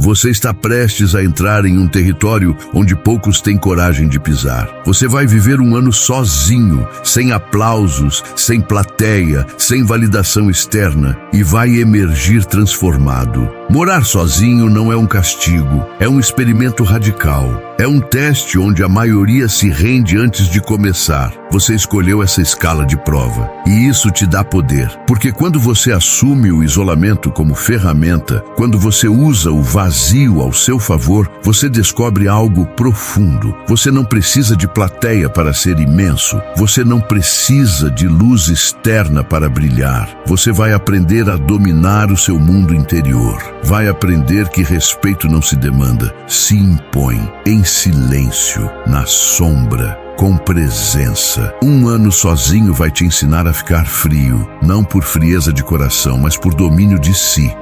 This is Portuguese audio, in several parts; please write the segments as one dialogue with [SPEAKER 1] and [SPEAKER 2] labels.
[SPEAKER 1] Você está prestes a entrar em um território onde poucos têm coragem de pisar. Você vai viver um ano sozinho, sem aplausos, sem plateia, sem validação externa, e vai emergir transformado. Morar sozinho não é um castigo, é um experimento radical. É um teste onde a maioria se rende antes de começar. Você escolheu essa escala de prova, e isso te dá poder. Porque quando você assume o isolamento como ferramenta, quando você usa o vazio ao seu favor, você descobre algo profundo. Você não precisa de plateia para ser imenso. Você não precisa de luz externa para brilhar. Você vai aprender a dominar o seu mundo interior. Vai aprender que respeito não se demanda, se impõe, em silêncio, na sombra, com presença. Um ano sozinho vai te ensinar a ficar frio, não por frieza de coração, mas por domínio de si.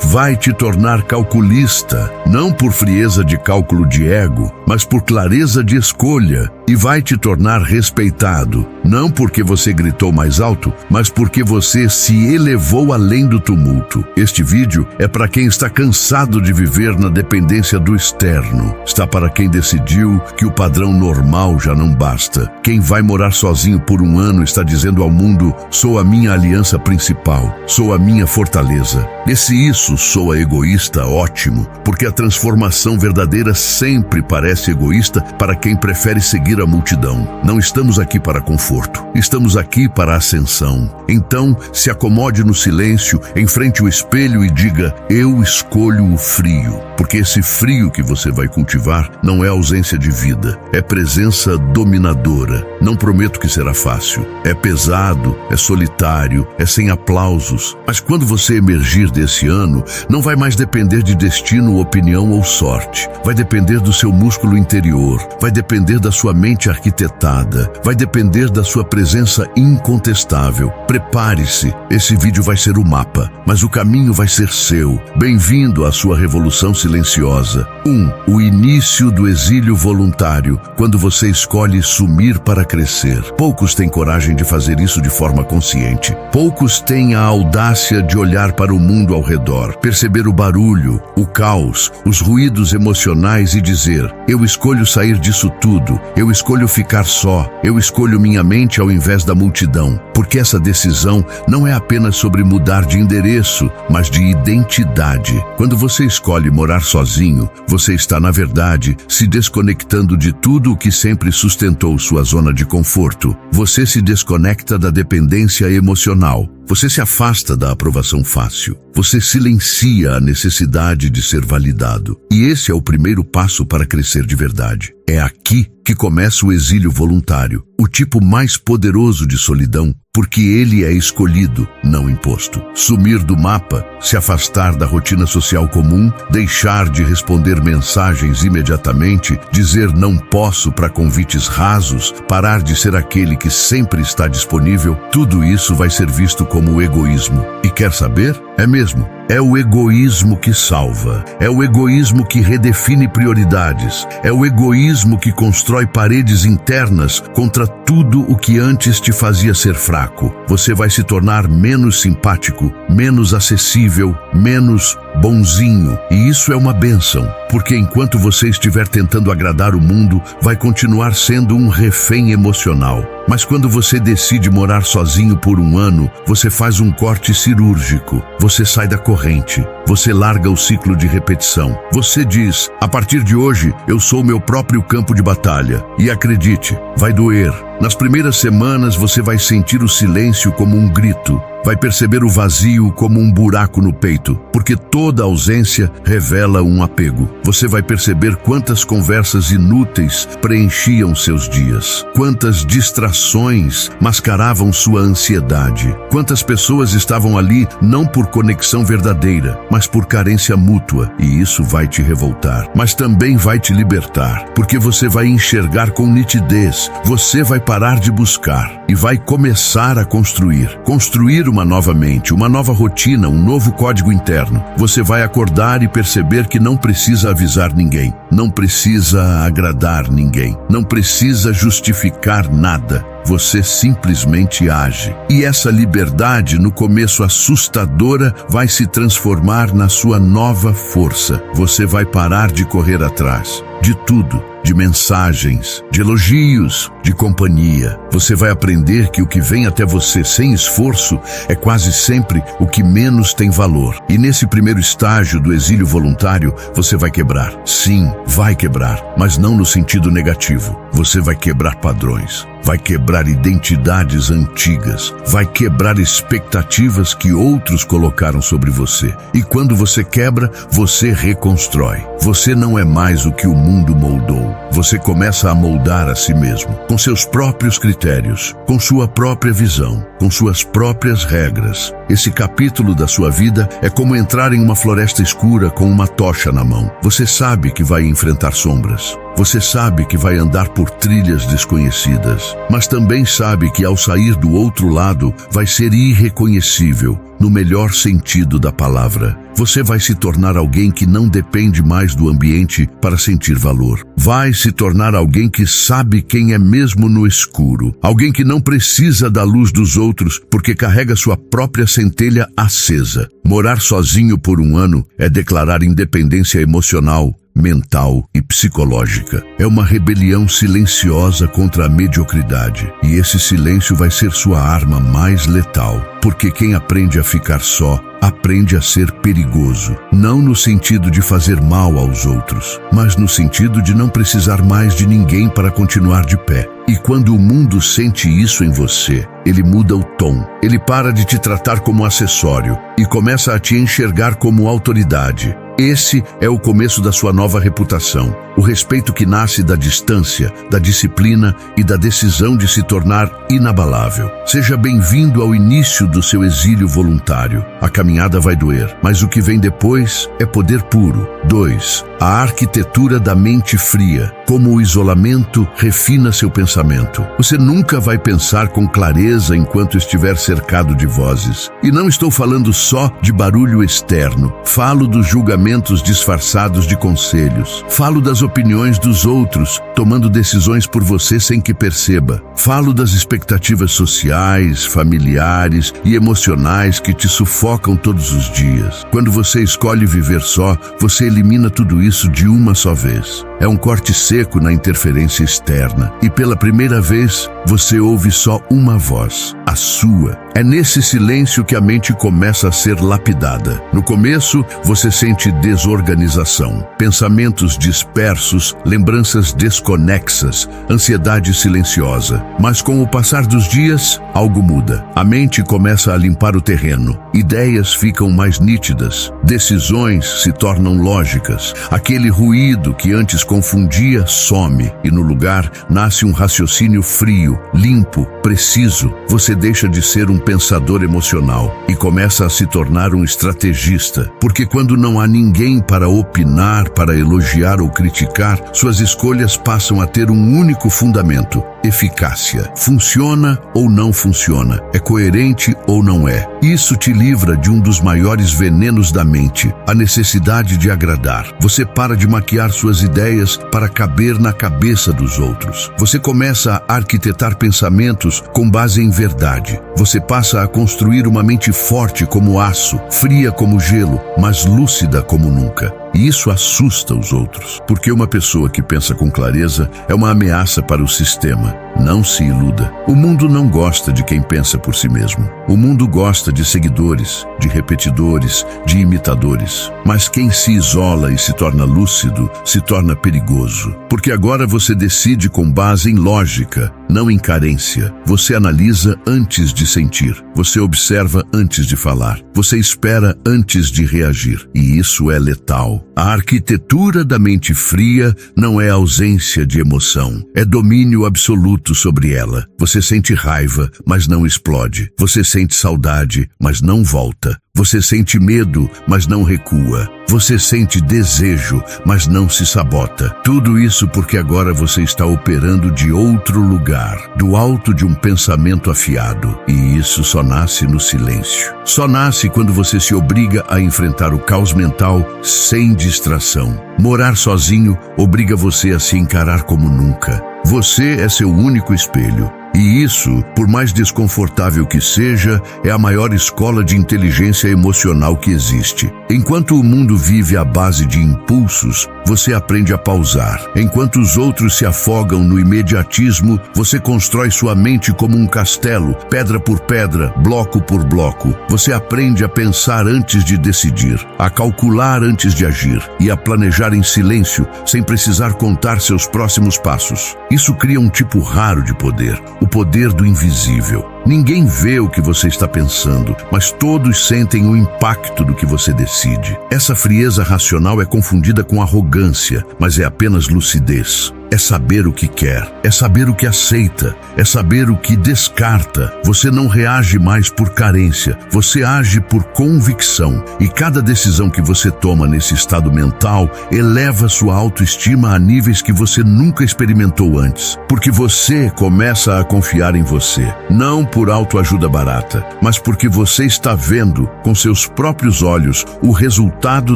[SPEAKER 1] Vai te tornar calculista, não por frieza de cálculo de ego, mas por clareza de escolha. E vai te tornar respeitado, não porque você gritou mais alto, mas porque você se elevou além do tumulto. Este vídeo é para quem está cansado de viver na dependência do externo. Está para quem decidiu que o padrão normal já não basta. Quem vai morar sozinho por um ano está dizendo ao mundo: sou a minha aliança principal, sou a minha fortaleza. E se isso soa egoísta, ótimo, porque a transformação verdadeira sempre parece egoísta para quem prefere seguir a multidão. Não estamos aqui para conforto, estamos aqui para ascensão. Então, se acomode no silêncio, enfrente o espelho e diga: eu escolho o frio, porque esse frio que você vai cultivar não é ausência de vida, é presença dominadora. Não prometo que será fácil, é pesado, é solitário, é sem aplausos, mas quando você emergir desse ano, não vai mais depender de destino, opinião ou sorte. Vai depender do seu músculo interior, vai depender da sua mente arquitetada, vai depender da sua presença incontestável. Prepare-se, esse vídeo vai ser o mapa, mas o caminho vai ser seu. Bem-vindo à sua revolução silenciosa. 1. O início do exílio voluntário, quando você escolhe sumir para crescer. Poucos têm coragem de fazer isso de forma consciente. Poucos têm a audácia de olhar para o mundo ao redor, perceber o barulho, o caos, os ruídos emocionais e dizer: eu escolho sair disso tudo, eu escolho ficar só, eu escolho minha mente ao invés da multidão. Porque essa decisão não é apenas sobre mudar de endereço, mas de identidade. Quando você escolhe morar sozinho, você está, na verdade, se desconectando de tudo o que sempre sustentou sua zona de conforto. Você se desconecta da dependência emocional. Você se afasta da aprovação fácil. Você silencia a necessidade de ser validado. E esse é o primeiro passo para crescer de verdade. É aqui que começa o exílio voluntário, o tipo mais poderoso de solidão, porque ele é escolhido, não imposto. Sumir do mapa, se afastar da rotina social comum, deixar de responder mensagens imediatamente, dizer não posso para convites rasos, parar de ser aquele que sempre está disponível, tudo isso vai ser visto como egoísmo. E quer saber? É mesmo. É o egoísmo que salva. É o egoísmo que redefine prioridades. É o egoísmo que constrói paredes internas contra tudo o que antes te fazia ser fraco. Você vai se tornar menos simpático, menos acessível, menos bonzinho. E isso é uma bênção, porque enquanto você estiver tentando agradar o mundo, vai continuar sendo um refém emocional. Mas quando você decide morar sozinho por um ano, você faz um corte cirúrgico. Você sai da corrente. Você larga o ciclo de repetição. Você diz: a partir de hoje, eu sou meu próprio campo de batalha. E acredite, vai doer. Nas primeiras semanas, você vai sentir o silêncio como um grito. Vai perceber o vazio como um buraco no peito, porque toda ausência revela um apego. Você vai perceber quantas conversas inúteis preenchiam seus dias, quantas distrações mascaravam sua ansiedade, quantas pessoas estavam ali não por conexão verdadeira, mas por carência mútua. E isso vai te revoltar, mas também vai te libertar, porque você vai enxergar com nitidez. Você vai parar de buscar e vai começar a construir uma nova mente, uma nova rotina, um novo código interno. Você vai acordar e perceber que não precisa avisar ninguém, não precisa agradar ninguém, não precisa justificar nada. Você simplesmente age. E essa liberdade, no começo assustadora, vai se transformar na sua nova força. Você vai parar de correr atrás de tudo, de mensagens, de elogios, de companhia. Você vai aprender que o que vem até você sem esforço é quase sempre o que menos tem valor. E nesse primeiro estágio do exílio voluntário, você vai quebrar. Sim, vai quebrar, mas não no sentido negativo. Você vai quebrar padrões, vai quebrar identidades antigas, vai quebrar expectativas que outros colocaram sobre você. E quando você quebra, você reconstrói. Você não é mais o que o mundo moldou. Você começa a moldar a si mesmo, com seus próprios critérios, com sua própria visão, com suas próprias regras. Esse capítulo da sua vida é como entrar em uma floresta escura com uma tocha na mão. Você sabe que vai enfrentar sombras. Você sabe que vai andar por trilhas desconhecidas, mas também sabe que ao sair do outro lado vai ser irreconhecível, no melhor sentido da palavra. Você vai se tornar alguém que não depende mais do ambiente para sentir valor. Vai se tornar alguém que sabe quem é mesmo no escuro. Alguém que não precisa da luz dos outros porque carrega sua própria centelha acesa. Morar sozinho por um ano é declarar independência emocional, mental e psicológica. É uma rebelião silenciosa contra a mediocridade. E esse silêncio vai ser sua arma mais letal. Porque quem aprende a ficar só, aprende a ser perigoso. Não no sentido de fazer mal aos outros, mas no sentido de não precisar mais de ninguém para continuar de pé. E quando o mundo sente isso em você, ele muda o tom. Ele para de te tratar como acessório e começa a te enxergar como autoridade. Esse é o começo da sua nova reputação. O respeito que nasce da distância, da disciplina e da decisão de se tornar inabalável. Seja bem-vindo ao início do seu exílio voluntário. A caminhada vai doer, mas o que vem depois é poder puro. 2. A arquitetura da mente fria. Como o isolamento refina seu pensamento. Você nunca vai pensar com clareza enquanto estiver cercado de vozes. E não estou falando só de barulho externo. Falo dos julgamentos disfarçados de conselhos. Falo das opiniões dos outros, tomando decisões por você sem que perceba. Falo das expectativas sociais, familiares e emocionais que te sufocam todos os dias. Quando você escolhe viver só, você elimina tudo isso de uma só vez. É um corte seco na interferência externa. E pela primeira vez, você ouve só uma voz, a sua. É nesse silêncio que a mente começa a ser lapidada. No começo, você sente desorganização, pensamentos dispersos, lembranças desconexas, ansiedade silenciosa. Mas com o passar dos dias, algo muda. A mente começa a limpar o terreno. Ideias ficam mais nítidas. Decisões se tornam lógicas. Aquele ruído que antes confundia some e no lugar nasce um raciocínio frio, limpo, preciso. Você deixa de ser um pensador emocional e começa a se tornar um estrategista, porque quando não há ninguém para opinar, para elogiar ou criticar, suas escolhas passam a ter um único fundamento: eficácia. Funciona ou não funciona? É coerente ou não é? Isso te livra de um dos maiores venenos da mente, a necessidade de agradar. Você para de maquiar suas ideias para caber na cabeça dos outros. Você começa a arquitetar pensamentos com base em verdade. Você passa a construir uma mente forte como aço, fria como gelo, mas lúcida como nunca. E isso assusta os outros, porque uma pessoa que pensa com clareza é uma ameaça para o sistema. Não se iluda. O mundo não gosta de quem pensa por si mesmo. O mundo gosta de seguidores, de repetidores, de imitadores. Mas quem se isola e se torna lúcido, se torna perigoso. Porque agora você decide com base em lógica, não em carência. Você analisa antes de sentir. Você observa antes de falar. Você espera antes de reagir. E isso é letal. A arquitetura da mente fria não é ausência de emoção. É domínio absoluto sobre ela. Você sente raiva, mas não explode. Você sente saudade, mas não volta. Você sente medo, mas não recua. Você sente desejo, mas não se sabota. Tudo isso porque agora você está operando de outro lugar, do alto de um pensamento afiado. E isso só nasce no silêncio. Só nasce quando você se obriga a enfrentar o caos mental sem distração. Morar sozinho obriga você a se encarar como nunca. Você é seu único espelho. E isso, por mais desconfortável que seja, é a maior escola de inteligência emocional que existe. Enquanto o mundo vive à base de impulsos, você aprende a pausar. Enquanto os outros se afogam no imediatismo, você constrói sua mente como um castelo, pedra por pedra, bloco por bloco. Você aprende a pensar antes de decidir, a calcular antes de agir e a planejar em silêncio, sem precisar contar seus próximos passos. Isso cria um tipo raro de poder. O poder do invisível. Ninguém vê o que você está pensando, mas todos sentem o impacto do que você decide. Essa frieza racional é confundida com arrogância, mas é apenas lucidez. É saber o que quer, é saber o que aceita, é saber o que descarta. Você não reage mais por carência, você age por convicção. E cada decisão que você toma nesse estado mental eleva sua autoestima a níveis que você nunca experimentou antes. Porque você começa a confiar em você, não por autoajuda barata, mas porque você está vendo com seus próprios olhos o resultado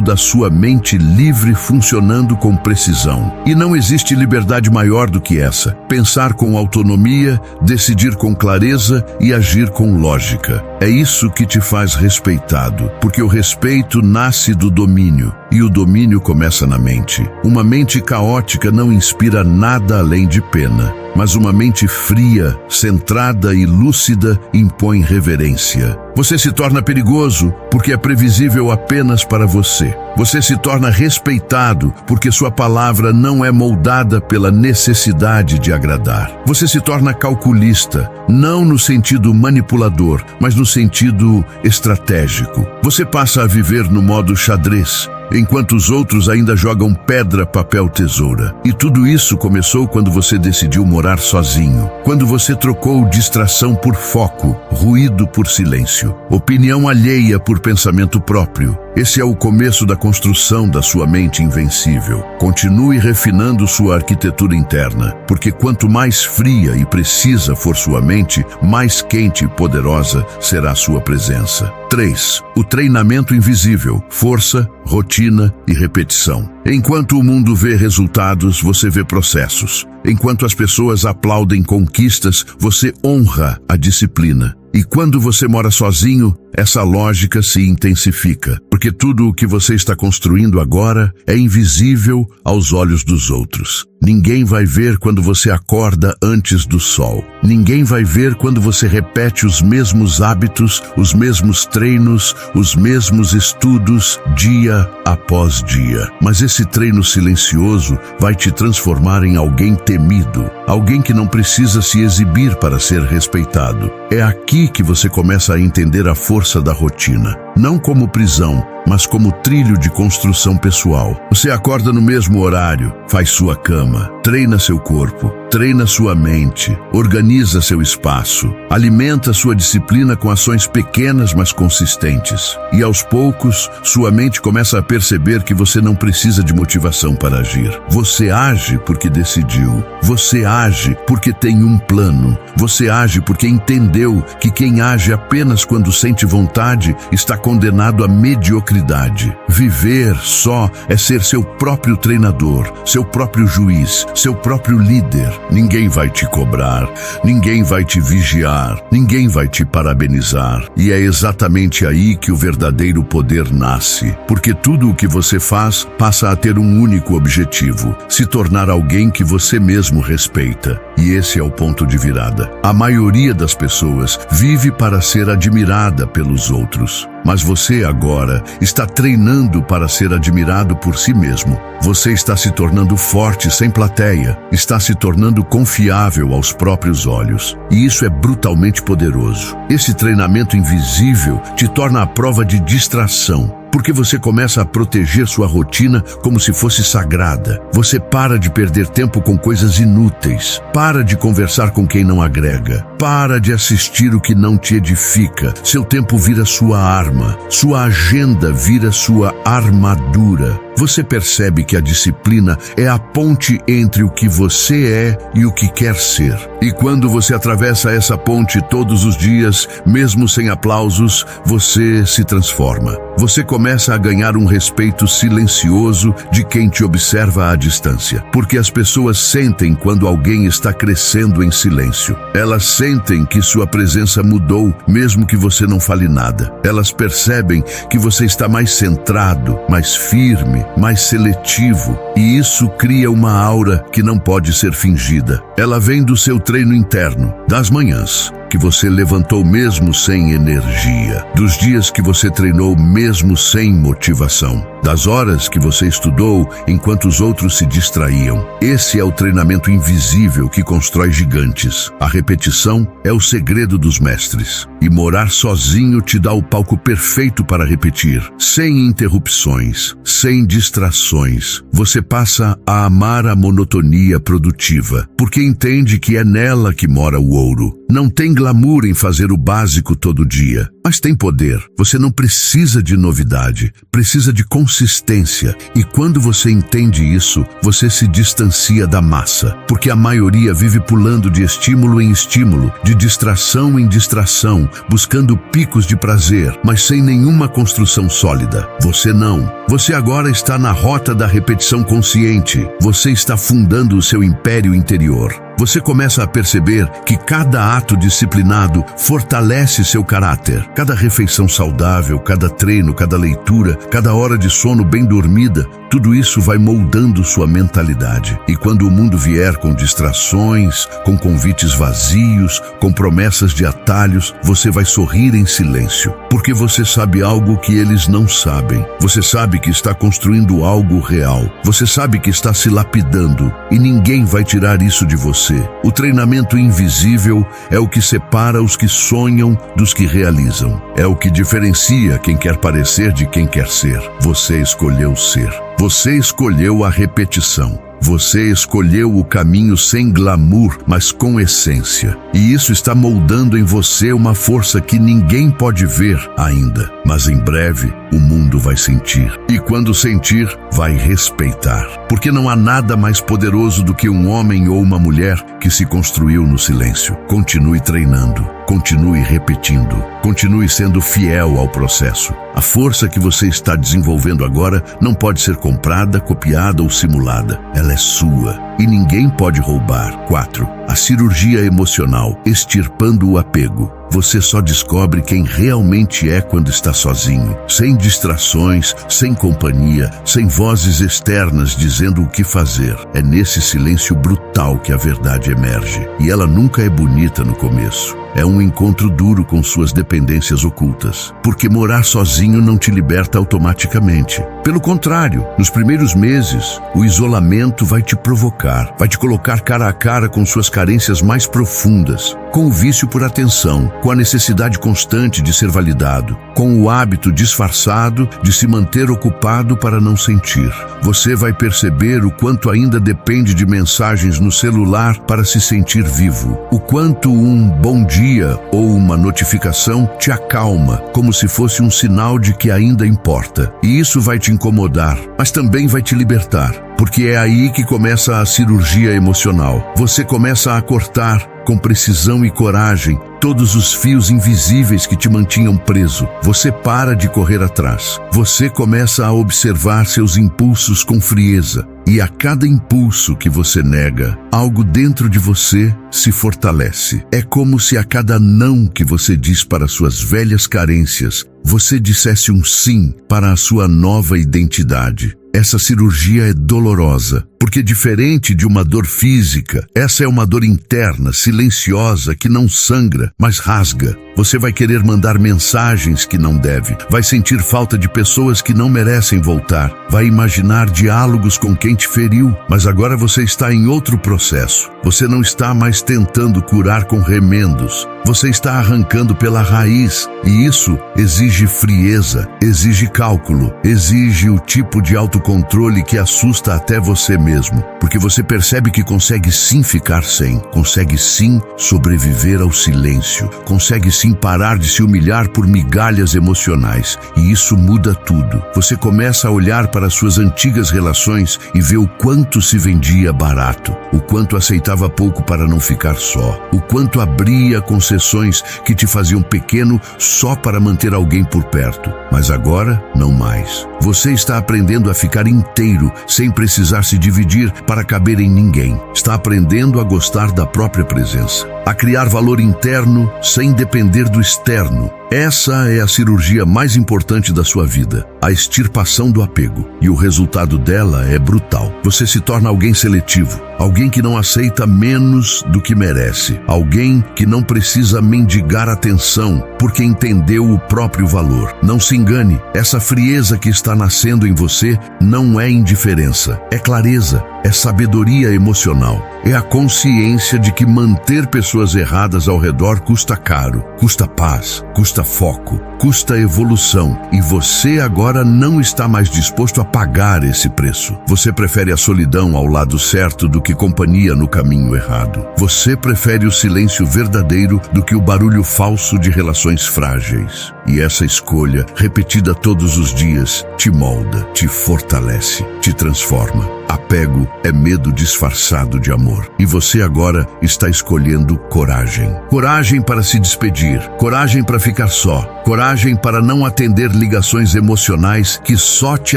[SPEAKER 1] da sua mente livre funcionando com precisão. E não existe liberdade maior do que essa. Pensar com autonomia, decidir com clareza e agir com lógica. É isso que te faz respeitado, porque o respeito nasce do domínio, e o domínio começa na mente. Uma mente caótica não inspira nada além de pena, mas uma mente fria, centrada e lúcida impõe reverência. Você se torna perigoso porque é previsível apenas para você. Você se torna respeitado porque sua palavra não é moldada pela necessidade de agradar. Você se torna calculista, não no sentido manipulador, mas no sentido estratégico. Você passa a viver no modo xadrez, enquanto os outros ainda jogam pedra, papel, tesoura. E tudo isso começou quando você decidiu morar sozinho, quando você trocou distração por foco, ruído por silêncio, opinião alheia por pensamento próprio. Esse é o começo da construção da sua mente invencível. Continue refinando sua arquitetura interna, porque quanto mais fria e precisa for sua mente, mais quente e poderosa será sua presença. 3. O treinamento invisível, força, rotina e repetição. Enquanto o mundo vê resultados, você vê processos. Enquanto as pessoas aplaudem conquistas, você honra a disciplina. E quando você mora sozinho, essa lógica se intensifica, porque tudo o que você está construindo agora é invisível aos olhos dos outros. Ninguém vai ver quando você acorda antes do sol. Ninguém vai ver quando você repete os mesmos hábitos, os mesmos treinos, os mesmos estudos, dia após dia. Mas esse treino silencioso vai te transformar em alguém temido, alguém que não precisa se exibir para ser respeitado. É aqui que você começa a entender a força da rotina, não como prisão, mas como trilho de construção pessoal. Você acorda no mesmo horário, faz sua cama, treina seu corpo, treina sua mente, organiza seu espaço, alimenta sua disciplina com ações pequenas mas consistentes. E aos poucos, sua mente começa a perceber que você não precisa de motivação para agir. Você age porque decidiu. Você age porque tem um plano. Você age porque entendeu que quem age apenas quando sente vontade está condenado à mediocridade. Viver só é ser seu próprio treinador, seu próprio juiz, seu próprio líder. Ninguém vai te cobrar, ninguém vai te vigiar, ninguém vai te parabenizar. E é exatamente aí que o verdadeiro poder nasce, porque tudo o que você faz passa a ter um único objetivo: se tornar alguém que você mesmo respeita. E esse é o ponto de virada. A maioria das pessoas vive para ser admirada pelos outros. Mas você agora está treinando para ser admirado por si mesmo. Você está se tornando forte sem plateia, está se tornando confiável aos próprios olhos. E isso é brutalmente poderoso. Esse treinamento invisível te torna a prova de distração. porque você começa a proteger sua rotina como se fosse sagrada. Você para de perder tempo com coisas inúteis, para de conversar com quem não agrega, para de assistir o que não te edifica. Seu tempo vira sua arma, sua agenda vira sua armadura. Você percebe que a disciplina é a ponte entre o que você é e o que quer ser. E quando você atravessa essa ponte todos os dias, mesmo sem aplausos, você se transforma. Você começa a ganhar um respeito silencioso de quem te observa à distância. Porque as pessoas sentem quando alguém está crescendo em silêncio. Elas sentem que sua presença mudou, mesmo que você não fale nada. Elas percebem que você está mais centrado, mais firme, mais seletivo, e isso cria uma aura que não pode ser fingida. Ela vem do seu treino interno, das manhãs que você levantou mesmo sem energia, dos dias que você treinou mesmo sem motivação, das horas que você estudou enquanto os outros se distraíam. Esse é o treinamento invisível que constrói gigantes. A repetição é o segredo dos mestres. E morar sozinho te dá o palco perfeito para repetir, sem interrupções, sem distrações. Você passa a amar a monotonia produtiva, porque entende que é nela que mora o ouro. Não tem glamour em fazer o básico todo dia, mas tem poder. Você não precisa de novidade, precisa de consistência. E quando você entende isso, você se distancia da massa, porque a maioria vive pulando de estímulo em estímulo, de distração em distração, buscando picos de prazer, mas sem nenhuma construção sólida. Você não. Você agora está na rota da repetição consciente. Você está fundando o seu império interior. Você começa a perceber que cada ato disciplinado fortalece seu caráter. Cada refeição saudável, cada treino, cada leitura, cada hora de sono bem dormida, tudo isso vai moldando sua mentalidade. E quando o mundo vier com distrações, com convites vazios, com promessas de atalhos, você vai sorrir em silêncio, porque você sabe algo que eles não sabem. Você sabe que está construindo algo real. Você sabe que está se lapidando e ninguém vai tirar isso de você. O treinamento invisível é o que separa os que sonham dos que realizam. É o que diferencia quem quer parecer de quem quer ser. Você escolheu ser. Você escolheu a repetição. Você escolheu o caminho sem glamour, mas com essência. E isso está moldando em você uma força que ninguém pode ver ainda. Mas em breve, o mundo vai sentir. E quando sentir, vai respeitar. Porque não há nada mais poderoso do que um homem ou uma mulher que se construiu no silêncio. Continue treinando. Continue repetindo. Continue sendo fiel ao processo. A força que você está desenvolvendo agora não pode ser comprada, copiada ou simulada. Ela é sua e ninguém pode roubar. 4. A cirurgia emocional, extirpando o apego. Você só descobre quem realmente é quando está sozinho, sem distrações, sem companhia, sem vozes externas dizendo o que fazer. É nesse silêncio brutal que a verdade emerge. E ela nunca é bonita no começo. É um encontro duro com suas dependências ocultas, porque morar sozinho não te liberta automaticamente. Pelo contrário, nos primeiros meses, o isolamento vai te provocar, vai te colocar cara a cara com suas carências mais profundas, com o vício por atenção, com a necessidade constante de ser validado, com o hábito disfarçado de se manter ocupado para não sentir. Você vai perceber o quanto ainda depende de mensagens no celular para se sentir vivo, o quanto um bom dia ou uma notificação te acalma, como se fosse um sinal de que ainda importa. E isso vai te incomodar, mas também vai te libertar, porque é aí que começa a cirurgia emocional. Você começa a cortar, com precisão e coragem, todos os fios invisíveis que te mantinham preso. Você para de correr atrás. Você começa a observar seus impulsos com frieza. E a cada impulso que você nega, algo dentro de você se fortalece. É como se a cada não que você diz para suas velhas carências, você dissesse um sim para a sua nova identidade. Essa cirurgia é dolorosa, Porque diferente de uma dor física, essa é uma dor interna, silenciosa, que não sangra, mas rasga. Você vai querer mandar mensagens que não deve, vai sentir falta de pessoas que não merecem voltar, vai imaginar diálogos com quem te feriu, mas agora você está em outro processo. Você não está mais tentando curar com remendos, você está arrancando pela raiz, e isso exige frieza, exige cálculo, exige o tipo de autocontrole que assusta até você mesmo, porque você percebe que consegue sim ficar sem, consegue sim sobreviver ao silêncio, consegue sim parar de se humilhar por migalhas emocionais, e isso muda tudo. Você começa a olhar para suas antigas relações e vê o quanto se vendia barato, o quanto aceitava pouco para não ficar só, o quanto abria concessões que te faziam pequeno só para manter alguém por perto. Mas agora, não mais. Você está aprendendo a ficar inteiro, sem precisar se dividir para caber em ninguém. Está aprendendo a gostar da própria presença, a criar valor interno sem depender do externo. Essa é a cirurgia mais importante da sua vida, a extirpação do apego. E o resultado dela é brutal. Você se torna alguém seletivo, alguém que não aceita menos do que merece, alguém que não precisa mendigar atenção porque entendeu o próprio valor. Não se engane, essa frieza que está nascendo em você não é indiferença, é clareza, é sabedoria emocional, é a consciência de que manter pessoas erradas ao redor custa caro, custa paz, custa foco, custa evolução, e você agora não está mais disposto a pagar esse preço. Você prefere a solidão ao lado certo do que companhia no caminho errado. Você prefere o silêncio verdadeiro do que o barulho falso de relações frágeis. E essa escolha, repetida todos os dias, te molda, te fortalece, te transforma. Apego é medo disfarçado de amor. E você agora está escolhendo coragem. Coragem para se despedir, coragem para ficar só, coragem para não atender ligações emocionais que só te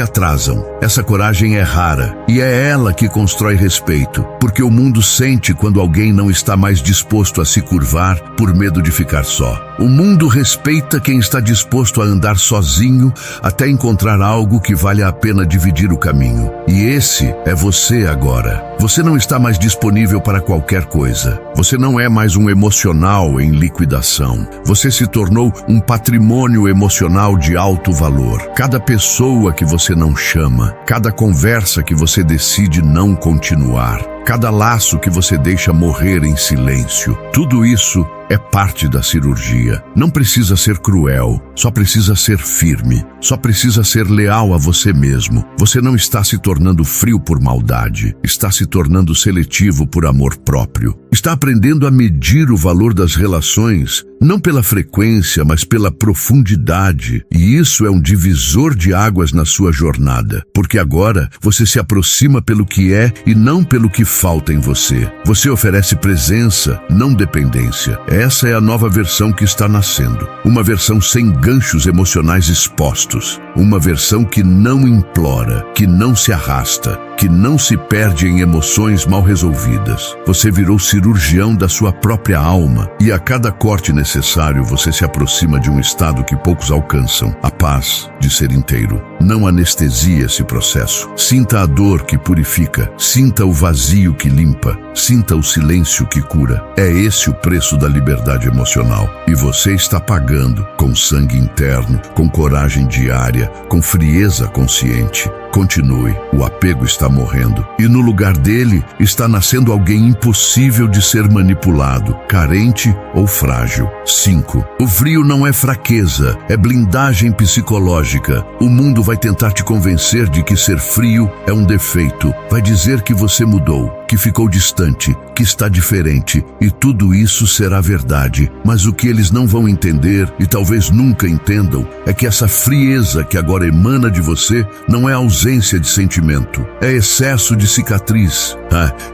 [SPEAKER 1] atrasam. Essa coragem é rara e é ela que constrói respeito, porque o mundo sente quando alguém não está mais disposto a se curvar por medo de ficar só. O mundo respeita quem está disposto a andar sozinho até encontrar algo que vale a pena dividir o caminho. E esse é você agora. Você não está mais disponível para qualquer coisa. Você não é mais um emocional em liquidação. Você se tornou um patrimônio emocional de alto valor. Cada pessoa que você não chama, cada conversa que você decide não continuar, cada laço que você deixa morrer em silêncio, tudo isso é parte da cirurgia. Não precisa ser cruel, só precisa ser firme, só precisa ser leal a você mesmo. Você não está se tornando frio por maldade, está se tornando seletivo por amor próprio. Está aprendendo a medir o valor das relações, não pela frequência, mas pela profundidade. E isso é um divisor de águas na sua jornada, porque agora você se aproxima pelo que é e não pelo que falta em você. Você oferece presença, não dependência. Essa é a nova versão que está nascendo. Uma versão sem ganchos emocionais expostos. Uma versão que não implora, que não se arrasta, que não se perde em emoções mal resolvidas. Você virou cirurgião da sua própria alma, e a cada corte necessário você se aproxima de um estado que poucos alcançam, a paz de ser inteiro. Não anestesia esse processo. Sinta a dor que purifica, sinta o vazio que limpa, sinta o silêncio que cura. É esse o preço da liberdade emocional, e você está pagando com sangue interno, com coragem diária, com frieza consciente. Continue, o apego está morrendo, e no lugar dele está nascendo alguém impossível de ser manipulado, carente ou frágil. 5. O frio não é fraqueza, é blindagem psicológica. O mundo vai tentar te convencer de que ser frio é um defeito, vai dizer que você mudou, que ficou distante, que está diferente, e tudo isso será verdade. Mas o que eles não vão entender, e talvez nunca entendam, é que essa frieza que agora emana de você não é ausência de sentimento, é excesso de cicatriz.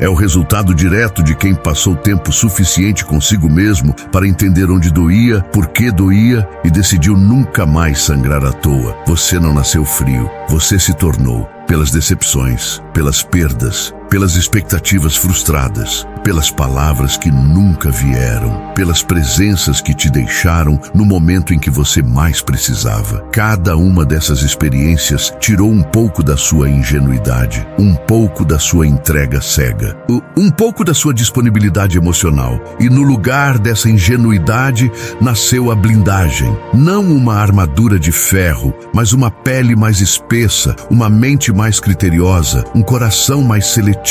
[SPEAKER 1] É o resultado direto de quem passou tempo suficiente consigo mesmo para entender onde doía, por que doía, e decidiu nunca mais sangrar à toa. Você não nasceu frio, você se tornou. Pelas decepções, pelas perdas, pelas expectativas frustradas, pelas palavras que nunca vieram, pelas presenças que te deixaram no momento em que você mais precisava. Cada uma dessas experiências tirou um pouco da sua ingenuidade, um pouco da sua entrega cega, um pouco da sua disponibilidade emocional. E no lugar dessa ingenuidade nasceu a blindagem. Não uma armadura de ferro, mas uma pele mais espessa, uma mente mais criteriosa, um coração mais seletivo.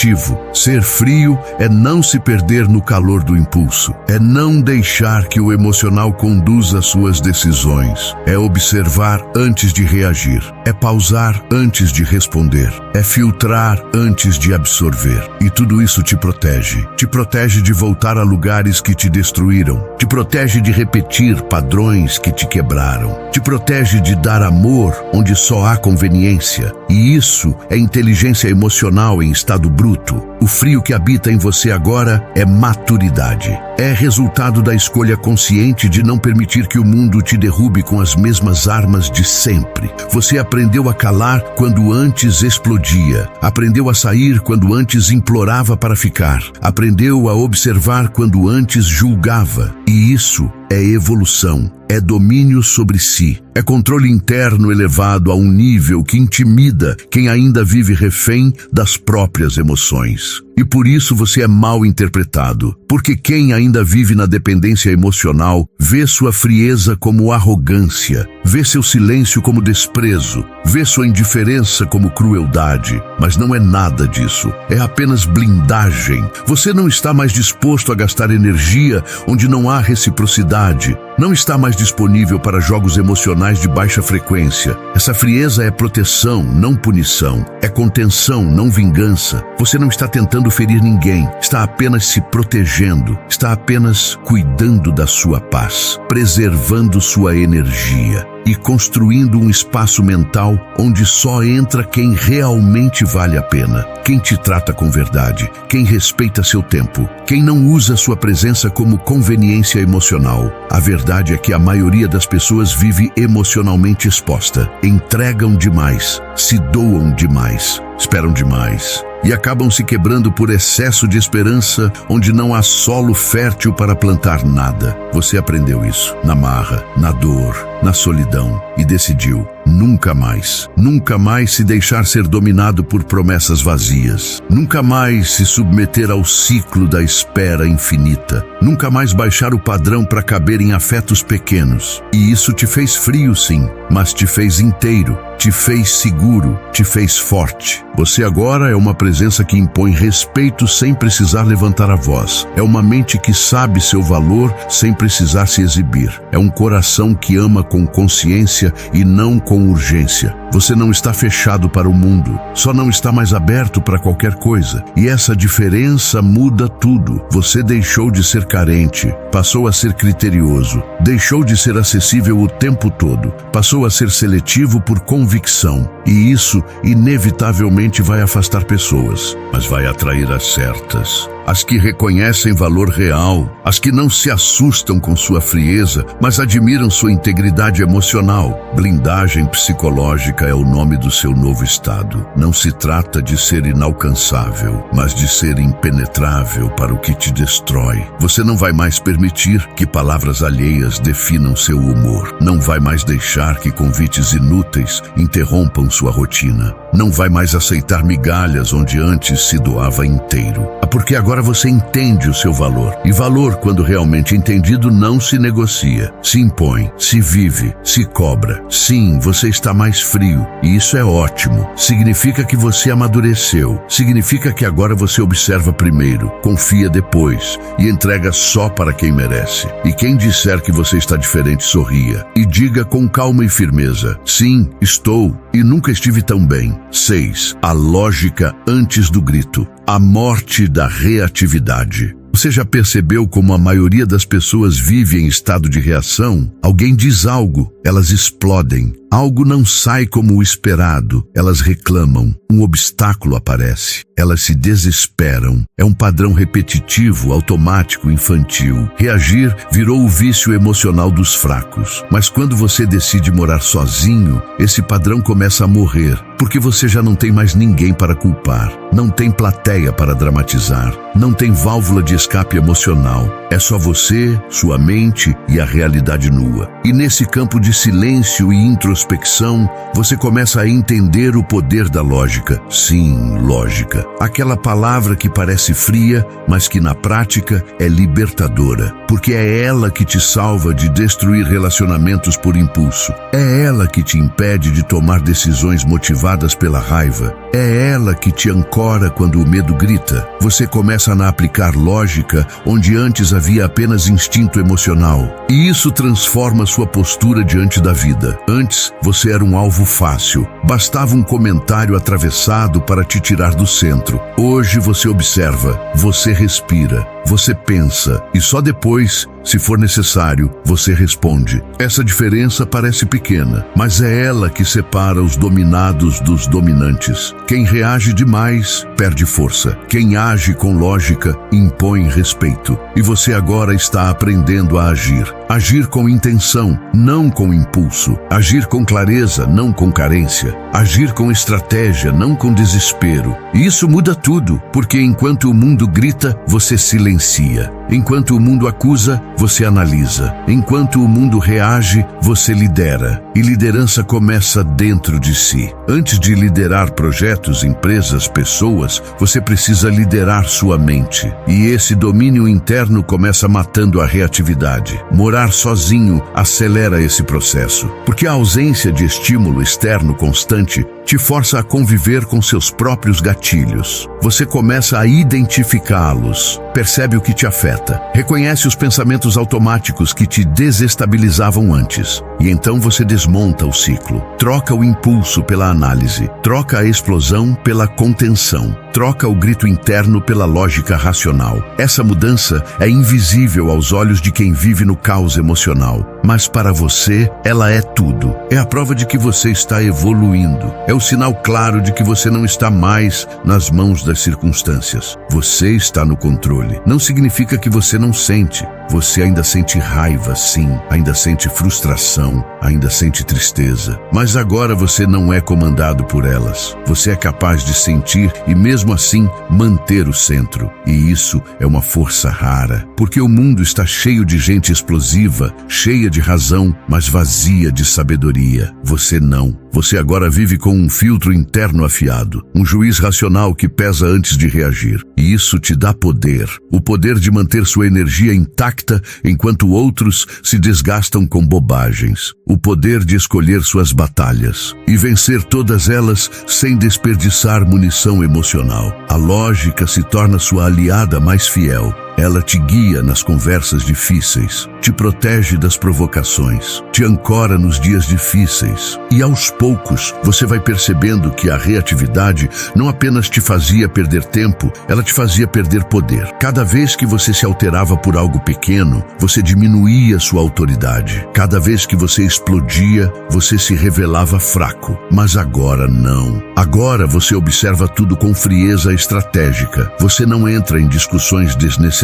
[SPEAKER 1] Ser frio é não se perder no calor do impulso, é não deixar que o emocional conduza suas decisões, é observar antes de reagir, é pausar antes de responder, é filtrar antes de absorver. E tudo isso te protege de voltar a lugares que te destruíram, te protege de repetir padrões que te quebraram, te protege de dar amor onde só há conveniência. E isso é inteligência emocional em estado bruto. O frio que habita em você agora é maturidade. É resultado da escolha consciente de não permitir que o mundo te derrube com as mesmas armas de sempre. Você aprendeu a calar quando antes explodia. Aprendeu a sair quando antes implorava para ficar. Aprendeu a observar quando antes julgava. E isso é evolução, é domínio sobre si, é controle interno elevado a um nível que intimida quem ainda vive refém das próprias emoções. E por isso você é mal interpretado, porque quem ainda vive na dependência emocional vê sua frieza como arrogância, vê seu silêncio como desprezo, vê sua indiferença como crueldade. Mas não é nada disso, é apenas blindagem. Você não está mais disposto a gastar energia onde não há reciprocidade, não está mais disponível para jogos emocionais de baixa frequência. Essa frieza é proteção, não punição, é contenção, não vingança. Você não está tentando ferir ninguém, está apenas se protegendo, está apenas cuidando da sua paz, preservando sua energia e construindo um espaço mental onde só entra quem realmente vale a pena, quem te trata com verdade, quem respeita seu tempo, quem não usa sua presença como conveniência emocional. A verdade é que a maioria das pessoas vive emocionalmente exposta, entregam demais, se doam demais, esperam demais e acabam se quebrando por excesso de esperança, onde não há solo fértil para plantar nada. Você aprendeu isso na marra, na dor, na solidão e decidiu nunca mais se deixar ser dominado por promessas vazias, nunca mais se submeter ao ciclo da espera infinita, nunca mais baixar o padrão para caber em afetos pequenos. E isso te fez frio, sim, mas te fez inteiro, te fez seguro, te fez forte. Você agora é uma presença que impõe respeito sem precisar levantar a voz. É uma mente que sabe seu valor sem precisar se exibir. É um coração que ama com consciência e não com urgência. Você não está fechado para o mundo, só não está mais aberto para qualquer coisa. E essa diferença muda tudo. Você deixou de ser carente, passou a ser criterioso, deixou de ser acessível o tempo todo, passou a ser seletivo por convicção. E isso, inevitavelmente, vai afastar pessoas, mas vai atrair as certas. As que reconhecem valor real, as que não se assustam com sua frieza, mas admiram sua integridade emocional. Blindagem psicológica é o nome do seu novo estado. Não se trata de ser inalcançável, mas de ser impenetrável para o que te destrói. Você não vai mais permitir que palavras alheias definam seu humor. Não vai mais deixar que convites inúteis interrompam sua rotina. Não vai mais aceitar migalhas onde antes se doava inteiro. Porque agora você entende o seu valor. E valor, quando realmente entendido, não se negocia, se impõe, se vive, se cobra. Sim, você está mais frio, e isso é ótimo. Significa que você amadureceu. Significa que agora você observa primeiro, confia depois e entrega só para quem merece. E quem disser que você está diferente, sorria e diga com calma e firmeza: sim, estou, e nunca estive tão bem. 6. A lógica antes do grito. A morte da reatividade. Você já percebeu como a maioria das pessoas vive em estado de reação? Alguém diz algo, elas explodem. Algo não sai como o esperado. Elas reclamam. Um obstáculo aparece. Elas se desesperam. É um padrão repetitivo, automático, infantil. Reagir virou o vício emocional dos fracos. Mas quando você decide morar sozinho, esse padrão começa a morrer, porque você já não tem mais ninguém para culpar. Não tem plateia para dramatizar. Não tem válvula de escape emocional. É só você, sua mente e a realidade nua. E nesse campo de silêncio e introspecção, você começa a entender o poder da lógica. Sim, lógica. Aquela palavra que parece fria, mas que na prática é libertadora. Porque é ela que te salva de destruir relacionamentos por impulso. É ela que te impede de tomar decisões motivadas pela raiva. É ela que te ancora quando o medo grita. Você começa a aplicar lógica onde antes havia apenas instinto emocional. E isso transforma sua postura diante da vida. Antes, você era um alvo fácil. Bastava um comentário atravessado para te tirar do centro. Hoje você observa, você respira, você pensa e só depois, se for necessário, você responde. Essa diferença parece pequena, mas é ela que separa os dominados dos dominantes. Quem reage demais, perde força. Quem age com lógica, impõe respeito. E você agora está aprendendo a agir. Agir com intenção, não com impulso. Agir com clareza, não com carência. Agir com estratégia, não com desespero. E isso muda tudo, porque enquanto o mundo grita, você silencia. Enquanto o mundo acusa, você analisa. Enquanto o mundo reage, você lidera. E liderança começa dentro de si. Antes de liderar projetos, empresas, pessoas, você precisa liderar sua mente. E esse domínio interno começa matando a reatividade. Morar sozinho acelera esse processo, porque a ausência de estímulo externo constante te força a conviver com seus próprios gatilhos. Você começa a identificá-los, percebe o que te afeta, reconhece os pensamentos automáticos que te desestabilizavam antes. E então você desmonta o ciclo, troca o impulso pela análise, troca a explosão pela contenção, troca o grito interno pela lógica racional. Essa mudança é invisível aos olhos de quem vive no caos emocional, mas para você, ela é tudo. É a prova de que você está evoluindo. É o sinal claro de que você não está mais nas mãos das circunstâncias. Você está no controle. Não significa que você não sente. Você ainda sente raiva, sim. Ainda sente frustração. Ainda sente tristeza. Mas agora você não é comandado por elas. Você é capaz de sentir e mesmo assim manter o centro. E isso é uma força rara. Porque o mundo está cheio de gente explosiva, cheia de razão, mas vazia de sabedoria. Você não. Você agora vive com um filtro interno afiado, um juiz racional que pesa antes de reagir. E isso te dá poder. O poder de manter sua energia intacta enquanto outros se desgastam com bobagens. O poder de escolher suas batalhas e vencer todas elas sem desperdiçar munição emocional. A lógica se torna sua aliada mais fiel. Ela te guia nas conversas difíceis, te protege das provocações, te ancora nos dias difíceis. E aos poucos, você vai percebendo que a reatividade não apenas te fazia perder tempo, ela te fazia perder poder. Cada vez que você se alterava por algo pequeno, você diminuía sua autoridade. Cada vez que você explodia, você se revelava fraco. Mas agora não. Agora você observa tudo com frieza estratégica. Você não entra em discussões desnecessárias.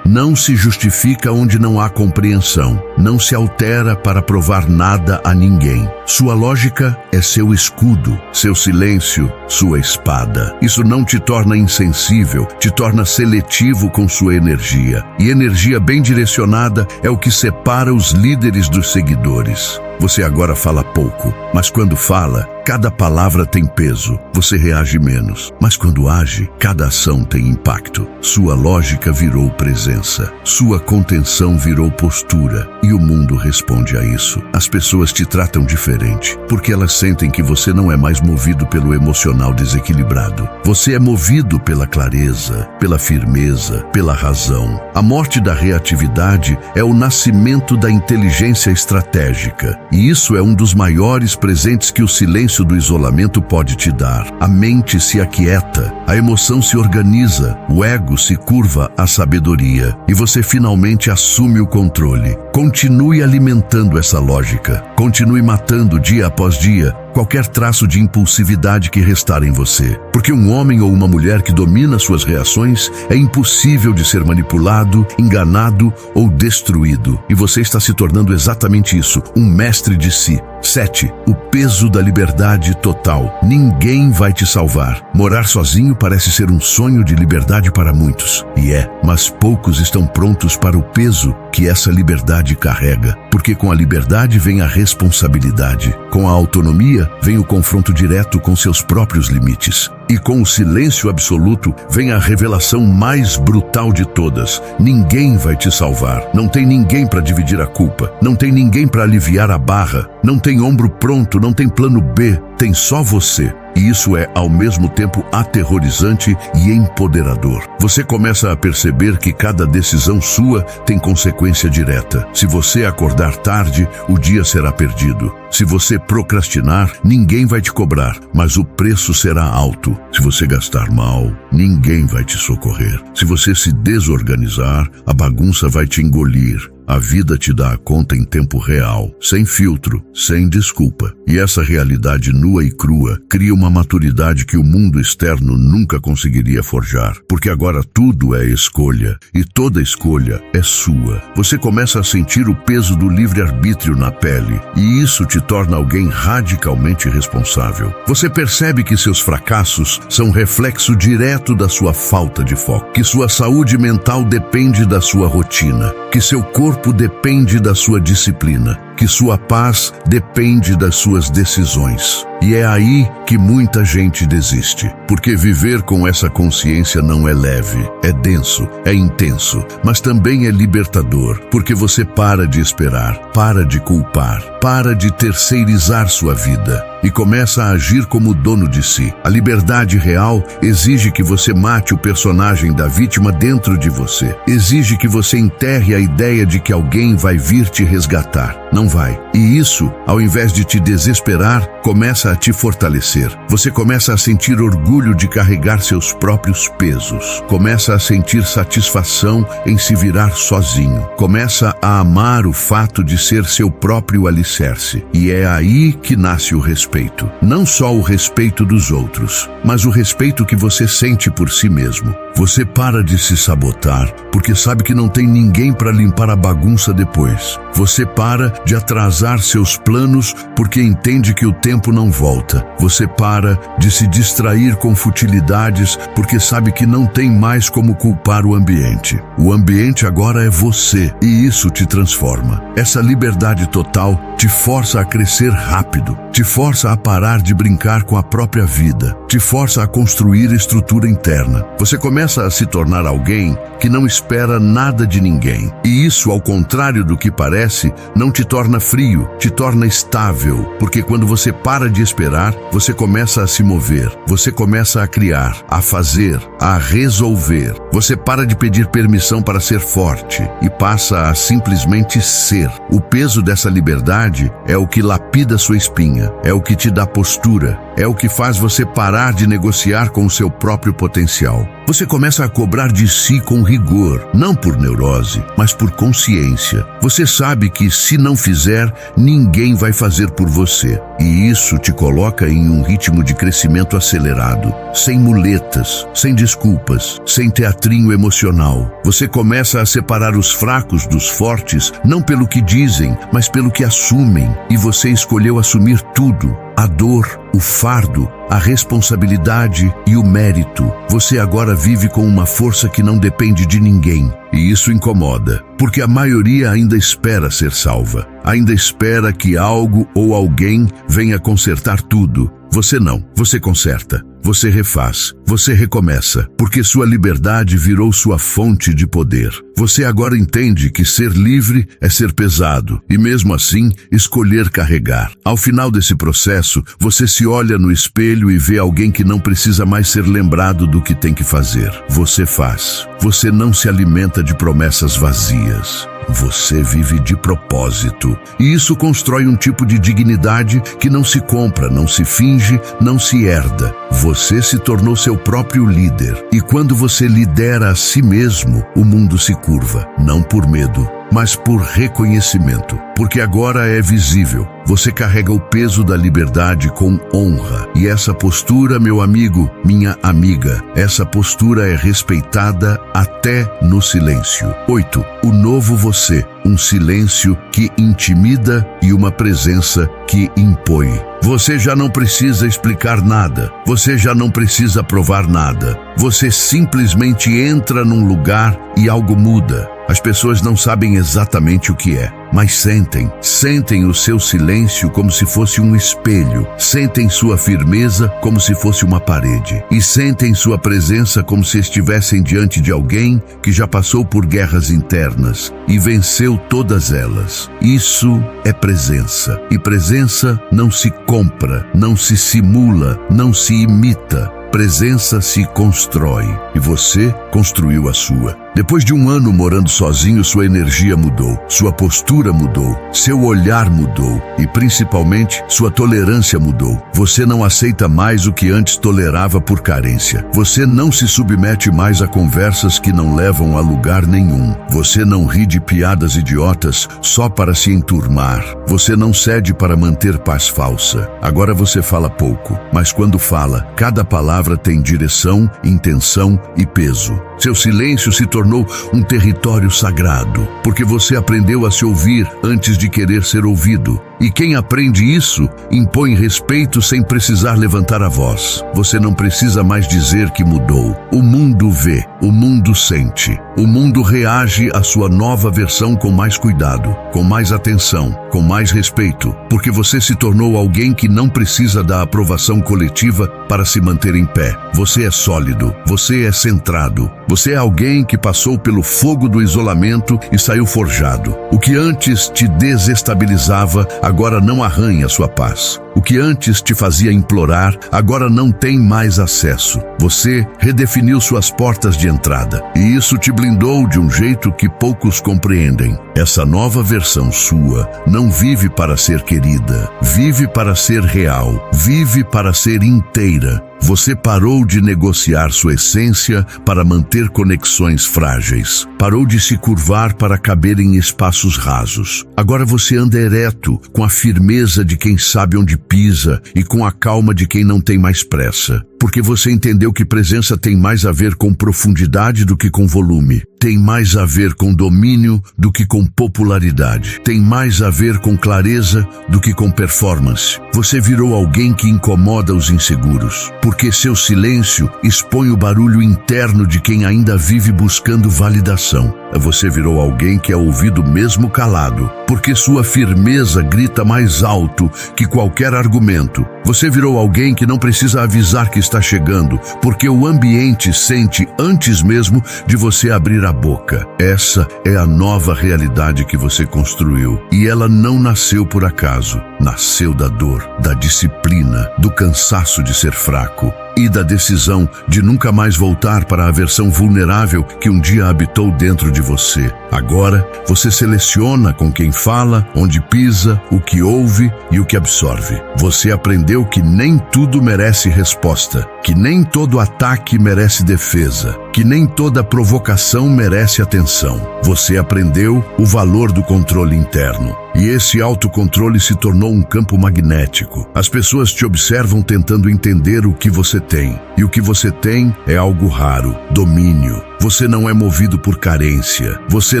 [SPEAKER 1] Não se justifica onde não há compreensão. Não se altera para provar nada a ninguém. Sua lógica é seu escudo, seu silêncio, sua espada. Isso não te torna insensível, te torna seletivo com sua energia. E energia bem direcionada é o que separa os líderes dos seguidores. Você agora fala pouco, mas quando fala, cada palavra tem peso. Você reage menos, mas quando age, cada ação tem impacto. Sua lógica virou presença, sua contenção virou postura, e o mundo responde a isso. As pessoas te tratam diferente, porque elas sentem que você não é mais movido pelo emocional desequilibrado. Você é movido pela clareza, pela firmeza, pela razão. A morte da reatividade é o nascimento da inteligência estratégica. E isso é um dos maiores presentes que o silêncio do isolamento pode te dar. A mente se aquieta, a emoção se organiza, o ego se curva à sabedoria. vazia e você finalmente assume o controle. Continue alimentando essa lógica. Continue matando dia após dia qualquer traço de impulsividade que restar em você. Porque um homem ou uma mulher que domina suas reações é impossível de ser manipulado, enganado ou destruído. E você está se tornando exatamente isso, um mestre de si. 7. O peso da liberdade total. Ninguém vai te salvar. Morar sozinho parece ser um sonho de liberdade para muitos. E mas poucos estão prontos para o peso que essa liberdade carrega. Porque com a liberdade vem a responsabilidade. Com a autonomia vem o confronto direto com seus próprios limites. E com o silêncio absoluto vem a revelação mais brutal de todas. Ninguém vai te salvar. Não tem ninguém para dividir a culpa. Não tem ninguém para aliviar a barra. Não tem ombro pronto, não tem plano B. Tem só você. E isso é, ao mesmo tempo, aterrorizante e empoderador. Você começa a perceber que cada decisão sua tem consequência direta. Se você acordar tarde, o dia será perdido. Se você procrastinar, ninguém vai te cobrar, mas o preço será alto. Se você gastar mal, ninguém vai te socorrer. Se você se desorganizar, a bagunça vai te engolir. A vida te dá a conta em tempo real, sem filtro, sem desculpa. E essa realidade nua e crua cria uma maturidade que o mundo externo nunca conseguiria forjar. Porque agora tudo é escolha, e toda escolha é sua. Você começa a sentir o peso do livre-arbítrio na pele, e isso te torna alguém radicalmente responsável. Você percebe que seus fracassos são reflexo direto da sua falta de foco, que sua saúde mental depende da sua rotina, que seu corpo depende da sua disciplina, que sua paz depende das suas decisões. E é aí que muita gente desiste, porque viver com essa consciência não é leve, é denso, é intenso, mas também é libertador, porque você para de esperar, para de culpar, para de terceirizar sua vida e começa a agir como dono de si. A liberdade real exige que você mate o personagem da vítima dentro de você. Exige que você enterre a ideia de que alguém vai vir te resgatar. Não vai. E isso, ao invés de te desesperar, começa a te fortalecer. Você começa a sentir orgulho de carregar seus próprios pesos. Começa a sentir satisfação em se virar sozinho. Começa a amar o fato de ser seu próprio alicerce. E é aí que nasce o respeito. Não só o respeito dos outros, mas o respeito que você sente por si mesmo. Você para de se sabotar porque sabe que não tem ninguém para limpar a bagunça depois. Você para de atrasar seus planos porque entende que o tempo não volta. Você para de se distrair com futilidades porque sabe que não tem mais como culpar o ambiente. O ambiente agora é você e isso te transforma. Essa liberdade total te força a crescer rápido, te força a parar de brincar com a própria vida, te força a construir estrutura interna. Você começa a se tornar alguém que não espera nada de ninguém. E isso, ao contrário do que parece, não te torna frio, te torna estável, porque quando você para de esperar, você começa a se mover, você começa a criar, a fazer, a resolver. Você para de pedir permissão para ser forte e passa a simplesmente ser. O peso dessa liberdade é o que lapida sua espinha, é o que te dá postura, é o que faz você parar de negociar com o seu próprio potencial. Você começa a cobrar de si com rigor, não por neurose, mas por consciência. Você sabe que se não fizer, ninguém vai fazer por você. E isso te coloca em um ritmo de crescimento acelerado, sem muletas, sem desculpas, sem teatrinho emocional. Você começa a separar os fracos dos fortes, não pelo que dizem, mas pelo que assumem. E você escolheu assumir tudo. A dor, o fardo, a responsabilidade e o mérito. Você agora vive com uma força que não depende de ninguém. E isso incomoda, porque a maioria ainda espera ser salva. Ainda espera que algo ou alguém venha consertar tudo. Você não. Você conserta. Você refaz. Você recomeça. Porque sua liberdade virou sua fonte de poder. Você agora entende que ser livre é ser pesado. E mesmo assim, escolher carregar. Ao final desse processo, você se olha no espelho e vê alguém que não precisa mais ser lembrado do que tem que fazer. Você faz. Você não se alimenta de promessas vazias. Você vive de propósito. E isso constrói um tipo de dignidade que não se compra, não se finge, não se herda. Você se tornou seu próprio líder. E quando você lidera a si mesmo, o mundo se curva, não por medo, mas por reconhecimento, porque agora é visível. Você carrega o peso da liberdade com honra. E essa postura, meu amigo, minha amiga, essa postura é respeitada até no silêncio. 8. O novo você, um silêncio que intimida e uma presença que impõe. Você já não precisa explicar nada. Você já não precisa provar nada. Você simplesmente entra num lugar e algo muda. As pessoas não sabem exatamente o que é, mas sentem o seu silêncio como se fosse um espelho, sentem sua firmeza como se fosse uma parede, e sentem sua presença como se estivessem diante de alguém que já passou por guerras internas e venceu todas elas. Isso é presença, e presença não se compra, não se simula, não se imita. Presença se constrói, e você construiu a sua. Depois de um ano morando sozinho, sua energia mudou, sua postura mudou, seu olhar mudou e, principalmente, sua tolerância mudou. Você não aceita mais o que antes tolerava por carência. Você não se submete mais a conversas que não levam a lugar nenhum. Você não ri de piadas idiotas só para se enturmar. Você não cede para manter paz falsa. Agora você fala pouco, mas quando fala, cada palavra tem direção, intenção e peso. Seu silêncio se tornou um território sagrado, porque você aprendeu a se ouvir antes de querer ser ouvido. E quem aprende isso, impõe respeito sem precisar levantar a voz. Você não precisa mais dizer que mudou. O mundo vê, o mundo sente. O mundo reage à sua nova versão com mais cuidado, com mais atenção, com mais respeito, porque você se tornou alguém que não precisa da aprovação coletiva para se manter em pé. Você é sólido, você é centrado. Você é alguém que passou pelo fogo do isolamento e saiu forjado. O que antes te desestabilizava, agora não arranha sua paz. O que antes te fazia implorar, agora não tem mais acesso. Você redefiniu suas portas de entrada, e isso te blindou de um jeito que poucos compreendem. Essa nova versão sua não vive para ser querida, vive para ser real, vive para ser inteira. Você parou de negociar sua essência para manter conexões frágeis. Parou de se curvar para caber em espaços rasos. Agora você anda ereto, com a firmeza de quem sabe onde pisa e com a calma de quem não tem mais pressa. Porque você entendeu que presença tem mais a ver com profundidade do que com volume. Tem mais a ver com domínio do que com popularidade. Tem mais a ver com clareza do que com performance. Você virou alguém que incomoda os inseguros, porque seu silêncio expõe o barulho interno de quem ainda vive buscando validação. Você virou alguém que é ouvido mesmo calado, porque sua firmeza grita mais alto que qualquer argumento. Você virou alguém que não precisa avisar que está chegando, porque o ambiente sente antes mesmo de você abrir a boca. Essa é a nova realidade que você construiu, e ela não nasceu por acaso. Nasceu da dor, da disciplina, do cansaço de ser fraco e da decisão de nunca mais voltar para a versão vulnerável que um dia habitou dentro de você. Agora, você seleciona com quem fala, onde pisa, o que ouve e o que absorve. Você aprendeu que nem tudo merece resposta, que nem todo ataque merece defesa, que nem toda provocação merece atenção. Você aprendeu o valor do controle interno. E esse autocontrole se tornou um campo magnético. As pessoas te observam tentando entender o que você tem. E o que você tem é algo raro: domínio. Você não é movido por carência. Você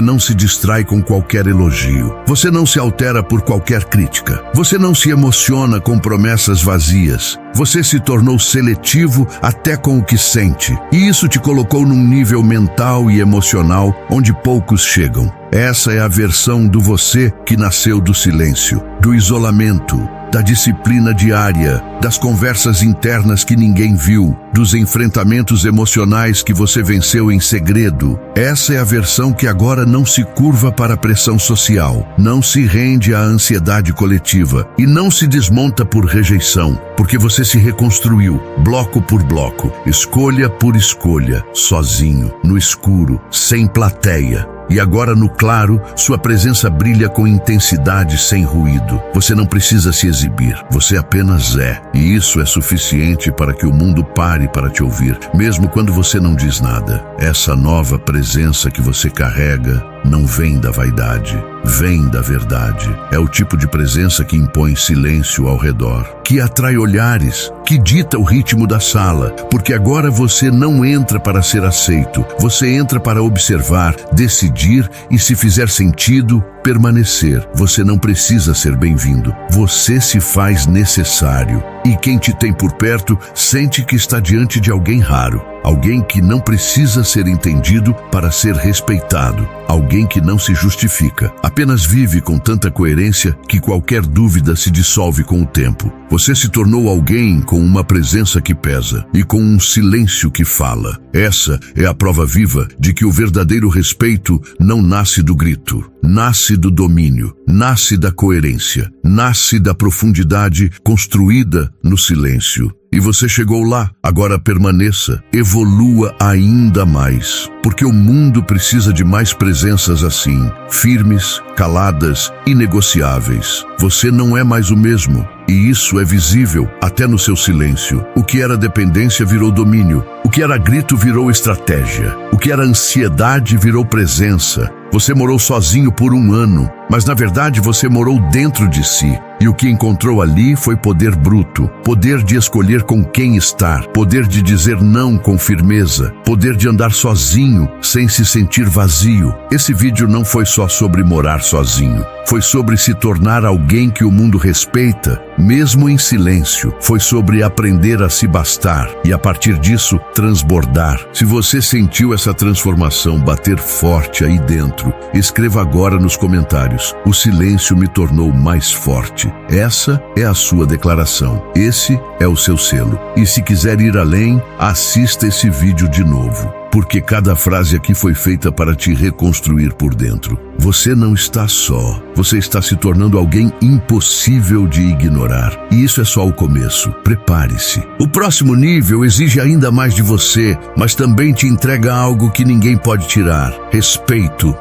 [SPEAKER 1] não se distrai com qualquer elogio. Você não se altera por qualquer crítica. Você não se emociona com promessas vazias. Você se tornou seletivo até com o que sente. E isso te colocou num nível mental e emocional onde poucos chegam. Essa é a versão do você que nasceu do silêncio, do isolamento, da disciplina diária, das conversas internas que ninguém viu, dos enfrentamentos emocionais que você venceu em segredo. Essa é a versão que agora não se curva para a pressão social, não se rende à ansiedade coletiva e não se desmonta por rejeição, porque você se reconstruiu, bloco por bloco, escolha por escolha, sozinho, no escuro, sem plateia. E agora, no claro, sua presença brilha com intensidade sem ruído. Você não precisa se exibir, você apenas é. E isso é suficiente para que o mundo pare para te ouvir, mesmo quando você não diz nada. Essa nova presença que você carrega não vem da vaidade, vem da verdade. É o tipo de presença que impõe silêncio ao redor, que atrai olhares, que dita o ritmo da sala, porque agora você não entra para ser aceito, você entra para observar, decidir e, se fizer sentido, permanecer. Você não precisa ser bem-vindo, você se faz necessário. E quem te tem por perto sente que está diante de alguém raro, alguém que não precisa ser entendido para ser respeitado, alguém que não se justifica, apenas vive com tanta coerência que qualquer dúvida se dissolve com o tempo. Você se tornou alguém com uma presença que pesa e com um silêncio que fala. Essa é a prova viva de que o verdadeiro respeito não nasce do grito, nasce do domínio, nasce da coerência, nasce da profundidade construída no silêncio. E você chegou lá. Agora permaneça, evolua ainda mais, porque o mundo precisa de mais presenças assim, firmes, caladas, inegociáveis. Você não é mais o mesmo, e isso é visível até no seu silêncio. O que era dependência virou domínio, o que era grito virou estratégia, o que era ansiedade virou presença. Você morou sozinho por 1 ano, mas na verdade você morou dentro de si. E o que encontrou ali foi poder bruto, poder de escolher com quem estar, poder de dizer não com firmeza, poder de andar sozinho sem se sentir vazio. Esse vídeo não foi só sobre morar sozinho, foi sobre se tornar alguém que o mundo respeita, mesmo em silêncio. Foi sobre aprender a se bastar e, a partir disso, transbordar. Se você sentiu essa transformação bater forte aí dentro, escreva agora nos comentários: o silêncio me tornou mais forte. Essa é a sua declaração. Esse é o seu selo. E se quiser ir além, assista esse vídeo de novo, porque cada frase aqui foi feita para te reconstruir por dentro. Você não está só. Você está se tornando alguém impossível de ignorar. E isso é só o começo. Prepare-se. O próximo nível exige ainda mais de você, mas também te entrega algo que ninguém pode tirar: respeito.